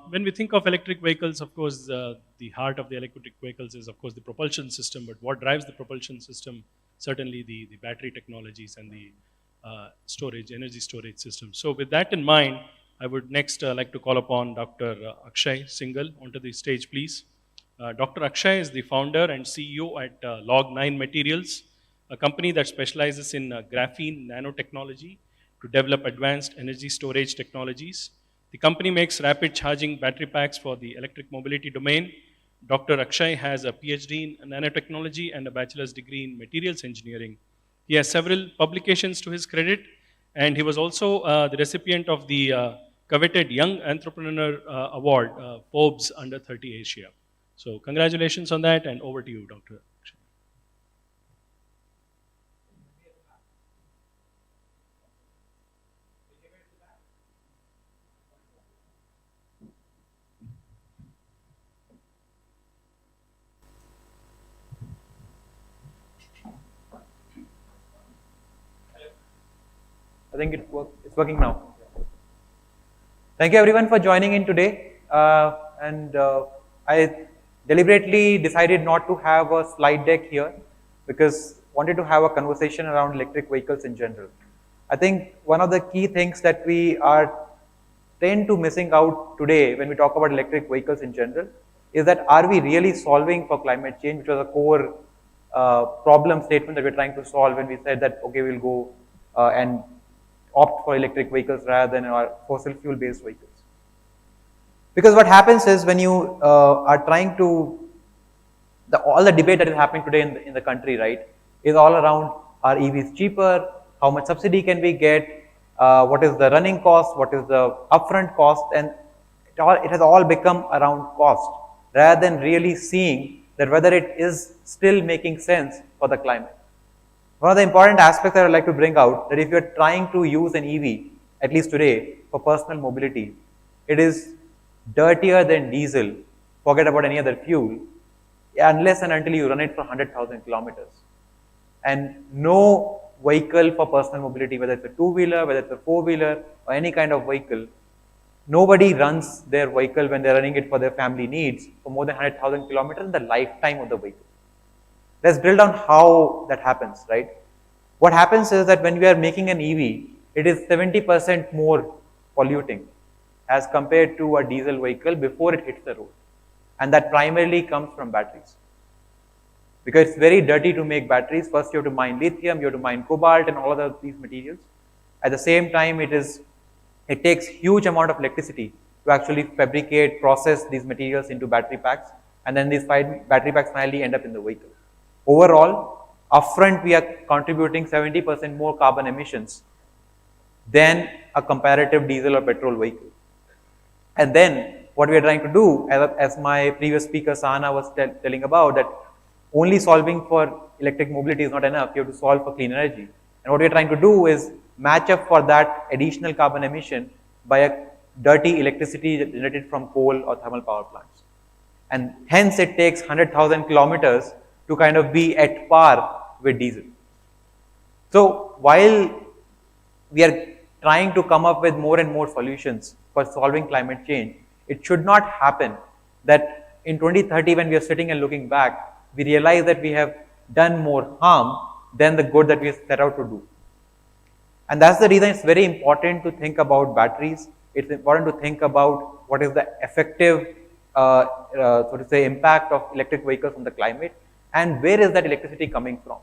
When we think of electric vehicles, of course, the heart of the electric vehicles is, of course, the propulsion system. But what drives the propulsion system? Certainly the battery technologies and the storage, energy storage system. So with that in mind, I would next like to call upon Dr. Akshay Singhal onto the stage, please. Dr. Akshay is the founder and CEO at log9materials, a company that specializes in graphene nanotechnology to develop advanced energy storage technologies. The company makes rapid charging battery packs for the electric mobility domain. Dr. Akshay has a PhD in nanotechnology and a bachelor's degree in materials engineering. He has several publications to his credit, and he was also the recipient of the coveted Young Entrepreneur Award, Forbes Under 30 Asia. So congratulations on that, and over to you, Dr. Akshay. I think it's working now. Thank you everyone for joining in today. I deliberately decided not to have a slide deck here because wanted to have a conversation around electric vehicles in general. I think one of the key things that we are tend to missing out today when we talk about electric vehicles in general is that are we really solving for climate change, which was a core problem statement that we're trying to solve when we said that okay, we'll go and opt for electric vehicles rather than our fossil fuel based vehicles. Because what happens is when you are trying to, all the debate that is happening today in the country, right, is all around are EVs cheaper, how much subsidy can we get, what is the running cost, what is the upfront cost, and it has all become around cost rather than really seeing that whether it is still making sense for the climate. One of the important aspects that I would like to bring out that if you are trying to use an EV, at least today, for personal mobility, it is dirtier than diesel, forget about any other fuel, unless and until you run it for 100,000 kilometers. And no vehicle for personal mobility, whether it's a two-wheeler, whether it's a four-wheeler, or any kind of vehicle, nobody runs their vehicle when they're running it for their family needs for more than 100,000 kilometers in the lifetime of the vehicle. Let's drill down how that happens, right? What happens is that when we are making an EV, it is 70% more polluting as compared to a diesel vehicle before it hits the road. And that primarily comes from batteries. Because it's very dirty to make batteries. First you have to mine lithium, you have to mine cobalt and all of these materials. At the same time, it takes huge amount of electricity to actually fabricate, process these materials into battery packs, and then these battery packs finally end up in the vehicle. Overall, upfront we are contributing 70% more carbon emissions than a comparative diesel or petrol vehicle. And then what we are trying to do, as my previous speaker Sana was telling about, that only solving for electric mobility is not enough, you have to solve for clean energy. And what we are trying to do is match up for that additional carbon emission by a dirty electricity generated from coal or thermal power plants. And hence it takes 100,000 kilometers to kind of be at par with diesel. So while we are trying to come up with more and more solutions for solving climate change, it should not happen that in 2030 when we are sitting and looking back, we realize that we have done more harm than the good that we set out to do. And that's the reason it's very important to think about batteries. It's important to think about what is the effective so to say impact of electric vehicles on the climate and where is that electricity coming from.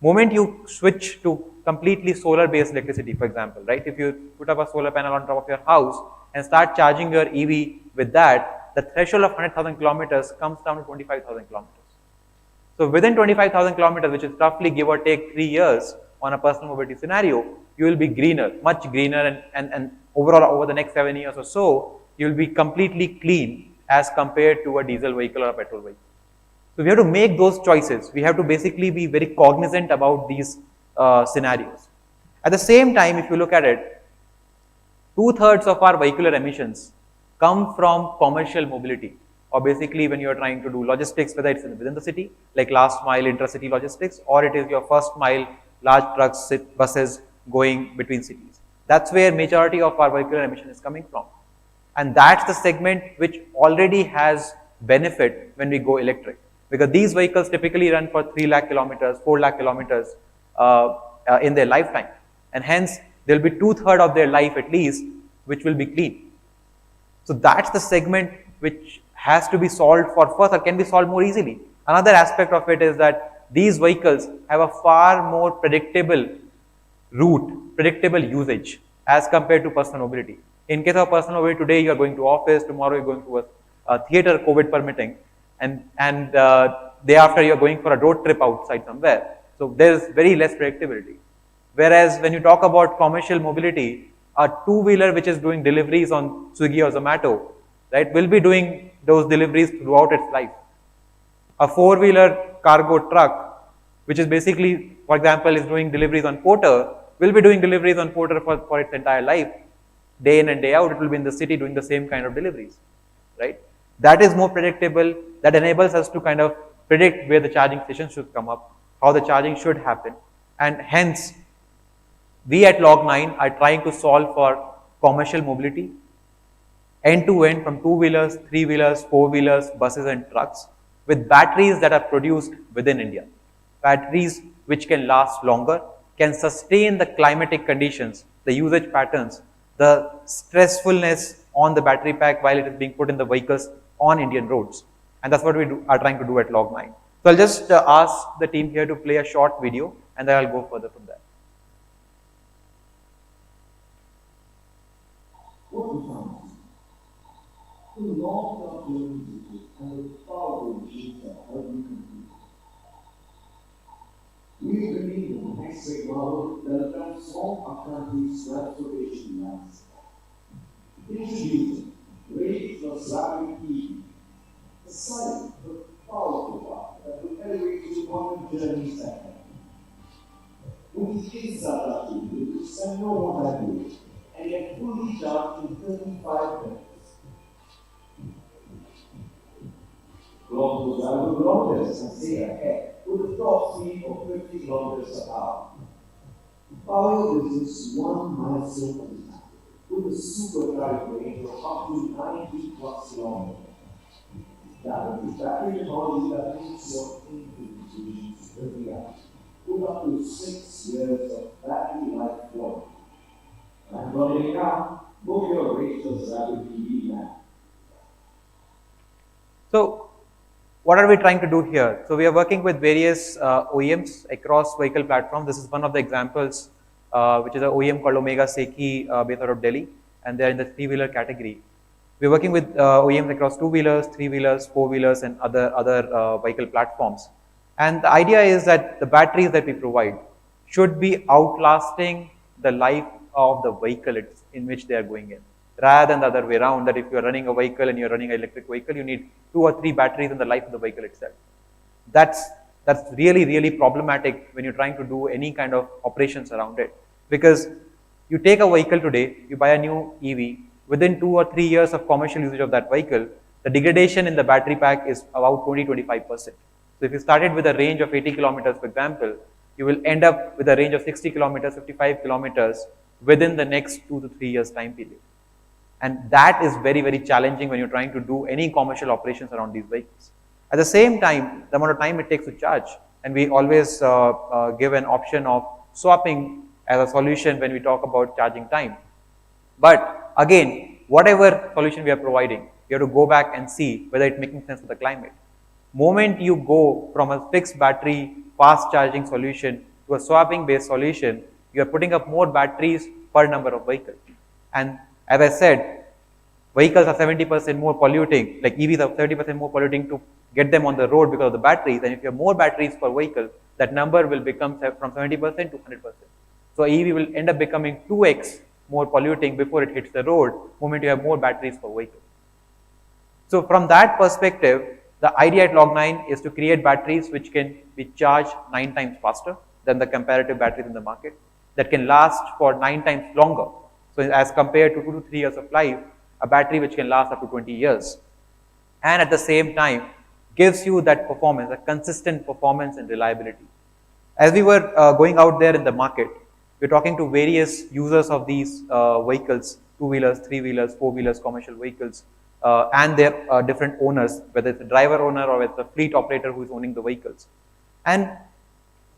Moment you switch to completely solar based electricity, for example, right? If you put up a solar panel on top of your house and start charging your EV with that, the threshold of 100,000 kilometers comes down to 25,000 kilometers. So within 25,000 kilometers, which is roughly give or take 3 years on a personal mobility scenario, you will be greener, much greener, and overall over the next 7 years or so, you will be completely clean as compared to a diesel vehicle or a petrol vehicle. So we have to make those choices. We have to basically be very cognizant about these scenarios. At the same time, if you look at it, 2/3 of our vehicular emissions come from commercial mobility, or basically when you are trying to do logistics, whether it's within the city, like last mile intercity logistics, or it is your first mile large trucks, buses going between cities. That's where majority of our vehicular emission is coming from. And that's the segment which already has benefit when we go electric. Because these vehicles typically run for 3 lakh kilometers, 4 lakh kilometers in their lifetime. And hence, there will be 2/3 of their life at least, which will be clean. So that's the segment which has to be solved for first, or can be solved more easily. Another aspect of it is that these vehicles have a far more predictable route, predictable usage as compared to personal mobility. In case of personal mobility, today you are going to office, tomorrow you are going to a theater, COVID permitting, and day after you are going for a road trip outside somewhere. So there is very less predictability. Whereas when you talk about commercial mobility, a two-wheeler which is doing deliveries on Swiggy or Zomato, right, will be doing those deliveries throughout its life. A four-wheeler cargo truck, which is basically, for example, is doing deliveries on Porter, will be doing deliveries on Porter for its entire life. Day in and day out, it will be in the city doing the same kind of deliveries, right? That is more predictable. That enables us to kind of predict where the charging station should come up, how the charging should happen, and hence, we at Log9 are trying to solve for commercial mobility, end-to-end from two-wheelers, three-wheelers, four-wheelers, buses and trucks, with batteries that are produced within India. Batteries which can last longer, can sustain the climatic conditions, the usage patterns, the stressfulness on the battery pack while it is being put in the vehicles on Indian roads. And that's what we are trying to do at Log9. So I'll just ask the team here to play a short video and then I'll go further from there. What we found the long-term and the powerful machines that help you compete. We believe in the next technology that will transform our country's transportation landscape. Introducing Range plus Rapid EV, a silent but powerful one that will elevate your modern journeys ahead. With the inside activity, you spend no more battery and get fully charged in 35 minutes. Long travel kilometers and stay ahead with a top speed of 50 kilometers per hour. Power business one milestone at a time with a super drive range of up to 90 plus kilometers. That is battery technology that meets your individual every hour with up to 6 years of battery life flow. I'm running it now. Book your Range plus Rapid EV now. So, what are we trying to do here? So we are working with various OEMs across vehicle platforms. This is one of the examples, which is an OEM called Omega Seki based out of Delhi, and they are in the three-wheeler category. We are working with OEMs across two-wheelers, three-wheelers, four-wheelers, and other vehicle platforms. And the idea is that the batteries that we provide should be outlasting the life of the vehicle in which they are going in, rather than the other way around, that if you are running a vehicle and you are running an electric vehicle, you need 2 or 3 batteries in the life of the vehicle itself. That's really problematic when you're trying to do any kind of operations around it. Because you take a vehicle today, you buy a new EV, within 2 or 3 years of commercial usage of that vehicle, the degradation in the battery pack is about 20-25%. So if you started with a range of 80 kilometers, for example, you will end up with a range of 60 kilometers, 55 kilometers within the next 2 to 3 years time period. And that is very challenging when you're trying to do any commercial operations around these vehicles. At the same time, the amount of time it takes to charge, and we always give an option of swapping as a solution when we talk about charging time. But again, whatever solution we are providing, you have to go back and see whether it's making sense for the climate. Moment you go from a fixed battery fast charging solution to a swapping based solution, you are putting up more batteries per number of vehicles. And as I said, vehicles are 70% more polluting, like EVs are 30% more polluting to get them on the road because of the batteries. And if you have more batteries per vehicle, that number will become from 70% to 100%. So EV will end up becoming 2x more polluting before it hits the road, moment you have more batteries per vehicle. So from that perspective, the idea at Log9 is to create batteries which can be charged 9 times faster than the comparative batteries in the market, that can last for 9 times longer. So as compared to 2 to 3 years of life, a battery which can last up to 20 years. And at the same time, gives you that performance, a consistent performance and reliability. As we were going out there in the market, we're talking to various users of these vehicles, two-wheelers, three-wheelers, four-wheelers, commercial vehicles, and their different owners, whether it's a driver owner or it's a fleet operator who is owning the vehicles. And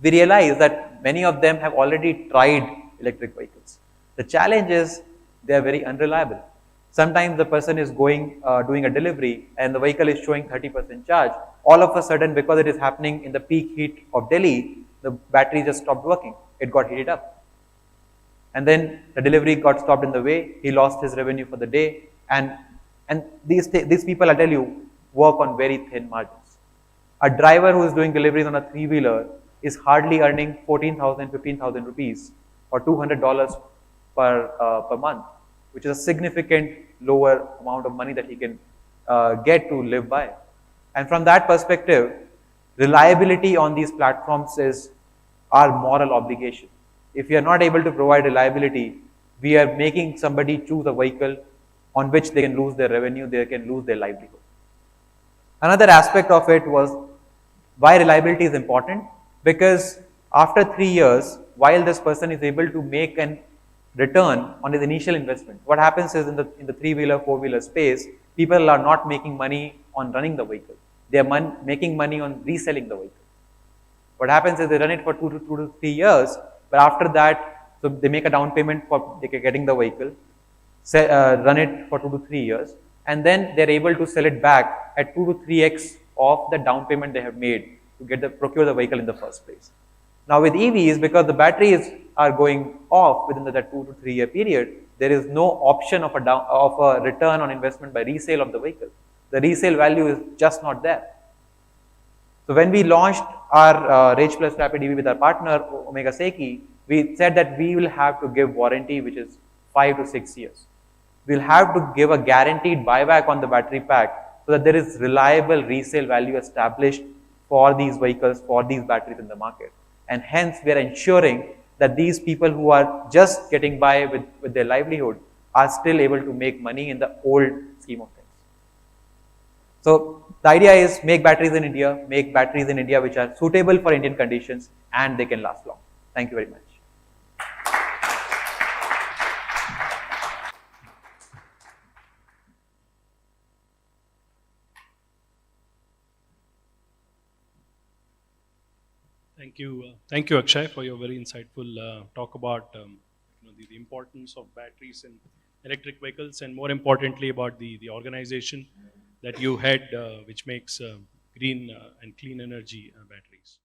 we realize that many of them have already tried electric vehicles. The challenge is they are very unreliable. Sometimes the person is doing a delivery and the vehicle is showing 30% charge. All of a sudden, because it is happening in the peak heat of Delhi, the battery just stopped working. It got heated up. And then the delivery got stopped in the way. He lost his revenue for the day. And these people, I tell you, work on very thin margins. A driver who is doing deliveries on a three-wheeler is hardly earning 14,000, 15,000 rupees or $200 per month, which is a significant lower amount of money that he can get to live by. And from that perspective, reliability on these platforms is our moral obligation. If we are not able to provide reliability, we are making somebody choose a vehicle on which they can lose their revenue, they can lose their livelihood. Another aspect of it was why reliability is important, because after 3 years, while this person is able to make an return on his initial investment, what happens is in the three-wheeler, four-wheeler space, people are not making money on running the vehicle. They are making money on reselling the vehicle. What happens is they run it for 2 to 3 years, but after that, so they make a down payment for getting the vehicle, run it for 2 to 3 years, and then they're able to sell it back at 2 to 3x of the down payment they have made to procure the vehicle in the first place. Now with EVs, because the batteries are going off within that 2 to 3 year period, there is no option of a return on investment by resale of the vehicle. The resale value is just not there. So when we launched our Rage Plus Rapid EV with our partner Omega Seiki, we said that we will have to give warranty which is 5 to 6 years. We'll have to give a guaranteed buyback on the battery pack so that there is reliable resale value established for these vehicles, for these batteries in the market. And hence we are ensuring that these people who are just getting by with their livelihood are still able to make money in the old scheme of things. So the idea is make batteries in India which are suitable for Indian conditions and they can last long. Thank you very much. Thank you, Akshay, for your very insightful talk about the importance of batteries in electric vehicles, and more importantly about the organization that you head, which makes green and clean energy batteries.